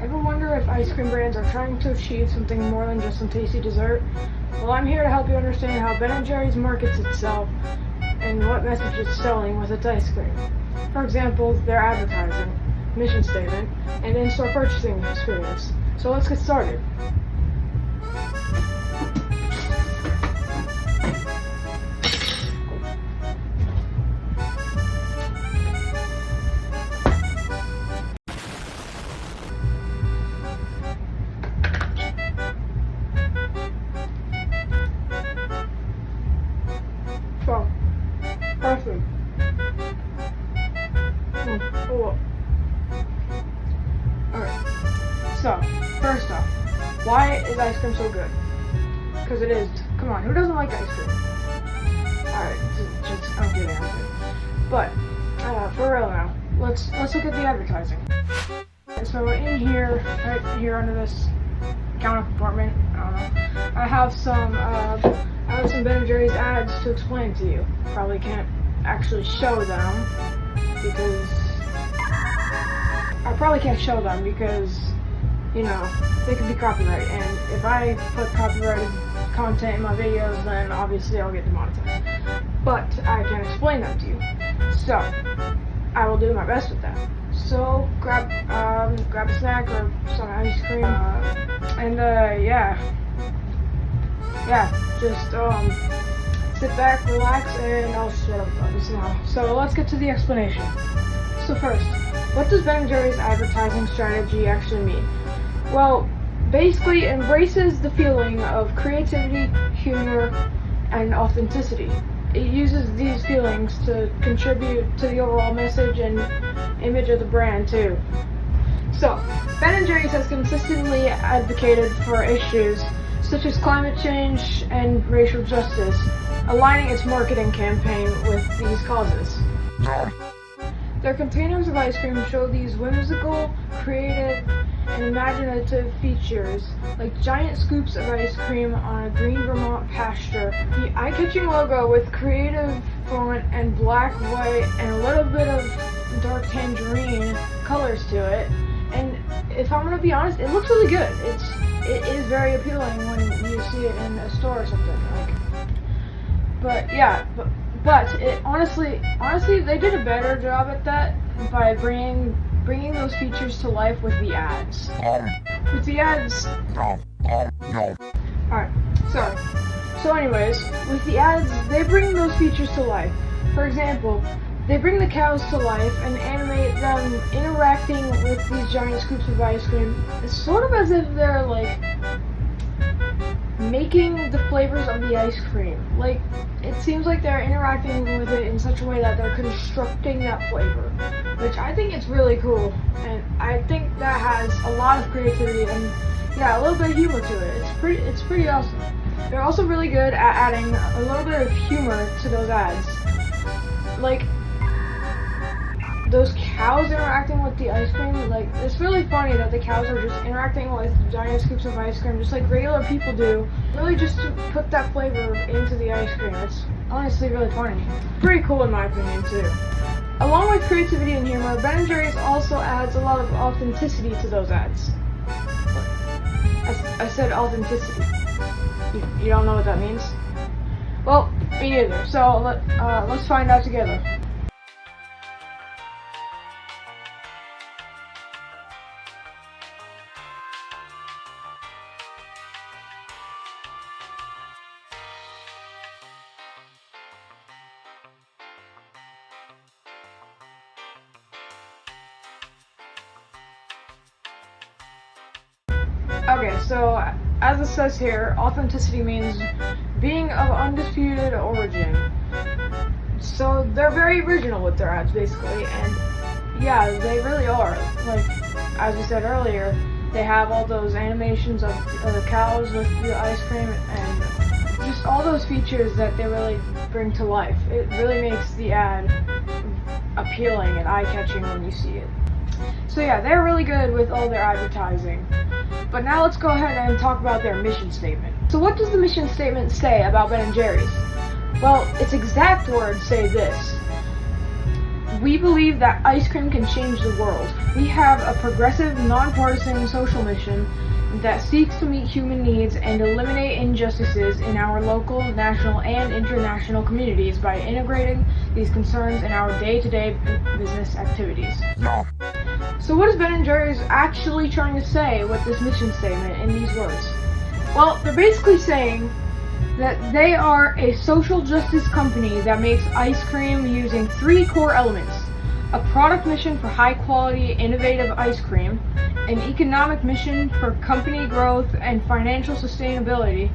Ever wonder if ice cream brands are trying to achieve something more than just some tasty dessert? Well, I'm here to help you understand how Ben & Jerry's markets itself and what message it's selling with its ice cream. For example, their advertising, mission statement, and in-store purchasing experience. So let's get started. So, firstly, Alright, so, first off, why is ice cream so good? Because it is. Come on, who doesn't like ice cream? Alright, I'm kidding. But, for real now, let's look at the advertising. So in here, right here under this counter compartment, I don't know, I have some Ben & Jerry's ads to explain to you. Probably can't actually show them because you know, they could be copyrighted, and if I put copyrighted content in my videos, then obviously I'll get demonetized. But I can explain them to you, so I will do my best with that. So grab a snack or some ice cream, just sit back, relax, and I'll shut up about this now. So let's get to the explanation. So first, what does Ben & Jerry's advertising strategy actually mean? Well, basically it embraces the feeling of creativity, humor, and authenticity. It uses these feelings to contribute to the overall message and image of the brand too. So, Ben & Jerry's has consistently advocated for issues such as climate change and racial justice, aligning its marketing campaign with these causes. Their containers of ice cream show these whimsical, creative, and imaginative features, like giant scoops of ice cream on a green Vermont pasture. The eye-catching logo with creative font and black, white, and a little bit of dark tangerine colors to it. And if I'm gonna be honest, it looks really good. It is very appealing when you see it in a store or something. But it honestly, they did a better job at that by bringing those features to life with the ads. Alright, sorry. So anyways, with the ads, they bring those features to life. For example, they bring the cows to life and animate them interacting with these giant scoops of ice cream. It's sort of as if they're like making the flavors of the ice cream. Like, it seems like they're interacting with it in such a way that they're constructing that flavor, which I think is really cool, and I think that has a lot of creativity and a little bit of humor to it. It's pretty awesome. They're also really good at adding a little bit of humor to those ads. Like, those cows interacting with the ice cream, like, it's really funny that the cows are just interacting with giant scoops of ice cream just like regular people do, really just to put that flavor into the ice cream. It's honestly really funny. Pretty cool in my opinion too. Along with creativity and humor, Ben & Jerry's also adds a lot of authenticity to those ads. I said authenticity. You don't know what that means? Well, me neither. So let's find out together. Okay, so as it says here, authenticity means being of undisputed origin. So they're very original with their ads, basically, and yeah, they really are. Like, as we said earlier, they have all those animations of the cows with the ice cream and just all those features that they really bring to life. It really makes the ad appealing and eye-catching when you see it. So yeah, they're really good with all their advertising. But now let's go ahead and talk about their mission statement. So what does the mission statement say about Ben & Jerry's? Well, its exact words say this: We believe that ice cream can change the world. We have a progressive, nonpartisan social mission that seeks to meet human needs and eliminate injustices in our local, national, and international communities by integrating these concerns in our day-to-day business activities. So what is Ben & Jerry's actually trying to say with this mission statement in these words? Well, they're basically saying that they are a social justice company that makes ice cream using 3 core elements: a product mission for high-quality, innovative ice cream, an economic mission for company growth and financial sustainability,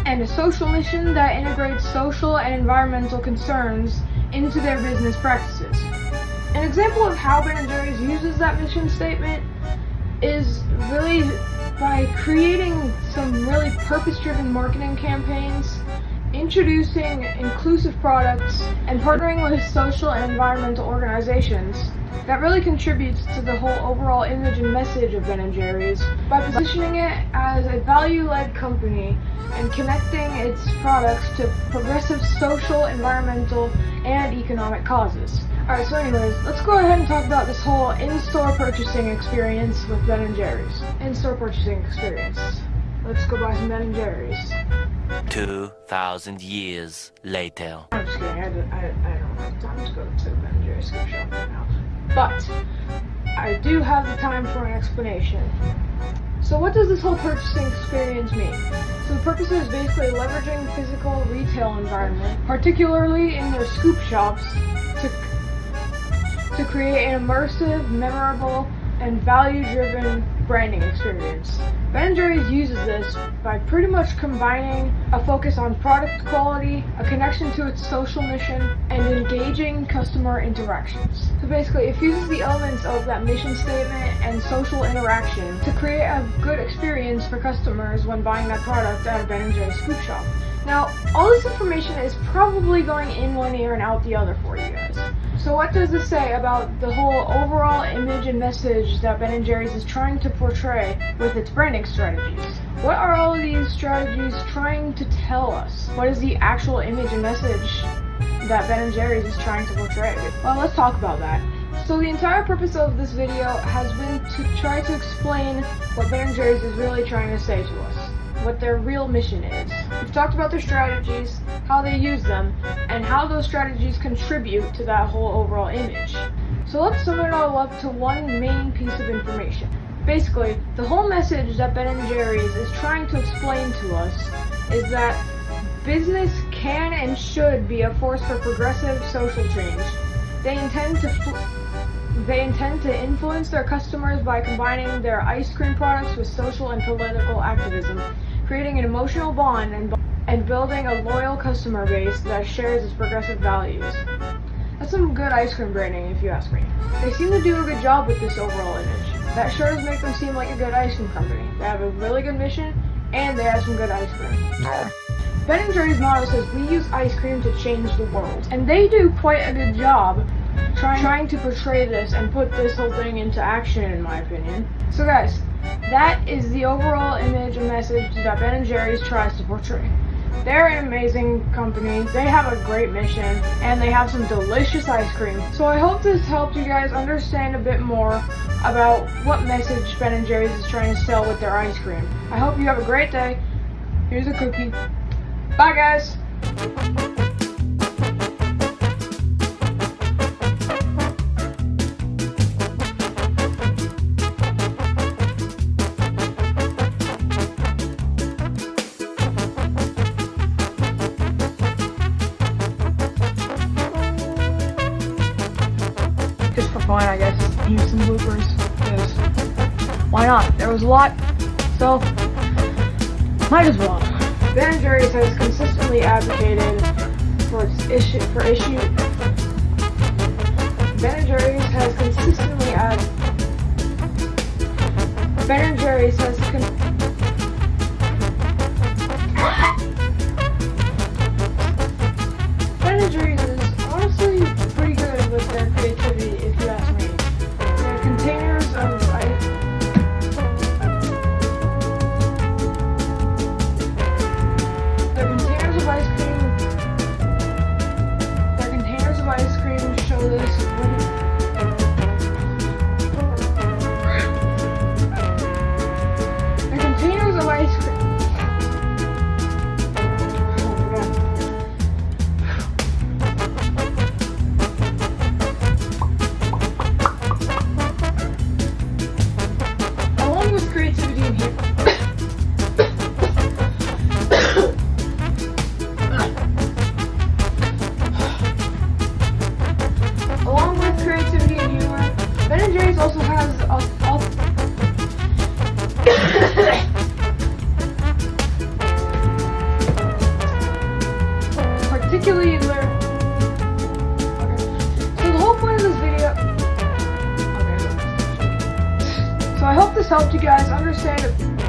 and a social mission that integrates social and environmental concerns into their business practices. An example of how Ben & Jerry's uses that mission statement is really by creating some really purpose-driven marketing campaigns, introducing inclusive products, and partnering with social and environmental organizations that really contributes to the whole overall image and message of Ben & Jerry's by positioning it as a value-led company and connecting its products to progressive social, environmental, and economic causes. Alright, so anyways, let's go ahead and talk about this whole in-store purchasing experience with Ben & Jerry's. In-store purchasing experience. Let's go buy some Ben & Jerry's. 2,000 years later. I'm just kidding, I don't have time to go to the Ben & Jerry's scoop shop right now. But, I do have the time for an explanation. So what does this whole purchasing experience mean? So the purpose is basically leveraging the physical retail environment, particularly in their scoop shops, to create an immersive, memorable, and value-driven branding experience. Ben & Jerry's uses this by pretty much combining a focus on product quality, a connection to its social mission, and engaging customer interactions. So basically, it fuses the elements of that mission statement and social interaction to create a good experience for customers when buying that product at a Ben & Jerry's scoop shop. Now, all this information is probably going in one ear and out the other for you guys. So what does this say about the whole overall image and message that Ben & Jerry's is trying to portray with its branding strategies? What are all of these strategies trying to tell us? What is the actual image and message that Ben & Jerry's is trying to portray? Well, let's talk about that. So the entire purpose of this video has been to try to explain what Ben & Jerry's is really trying to say to us, what their real mission is. We've talked about their strategies, how they use them, and how those strategies contribute to that whole overall image. So let's sum it all up to one main piece of information. Basically, the whole message that Ben & Jerry's is trying to explain to us is that business can and should be a force for progressive social change. They intend to influence their customers by combining their ice cream products with social and political activism, creating an emotional bond and building a loyal customer base that shares its progressive values. That's some good ice cream branding, if you ask me. They seem to do a good job with this overall image. That sure does make them seem like a good ice cream company. They have a really good mission, and they have some good ice cream. Ben & Jerry's motto says, "We use ice cream to change the world." And they do quite a good job trying to portray this and put this whole thing into action, in my opinion. So guys, that is the overall image and message that Ben & Jerry's tries to portray. They're an amazing company, they have a great mission, and they have some delicious ice cream. So I hope this helped you guys understand a bit more about what message Ben & Jerry's is trying to sell with their ice cream. I hope you have a great day. Here's a cookie. Bye guys! Just for fun, I guess, use some bloopers, because why not? There was a lot, so might as well. Ben & Jerry's has consistently advocated for issue. Ben & Jerry's has consistently Ben & Jerry's has Ben & Jerry's is honestly pretty good with their creativity, if you ask me. Their containers of ice has particularly so the whole point of this video. Okay, so I hope this helped you guys understand it.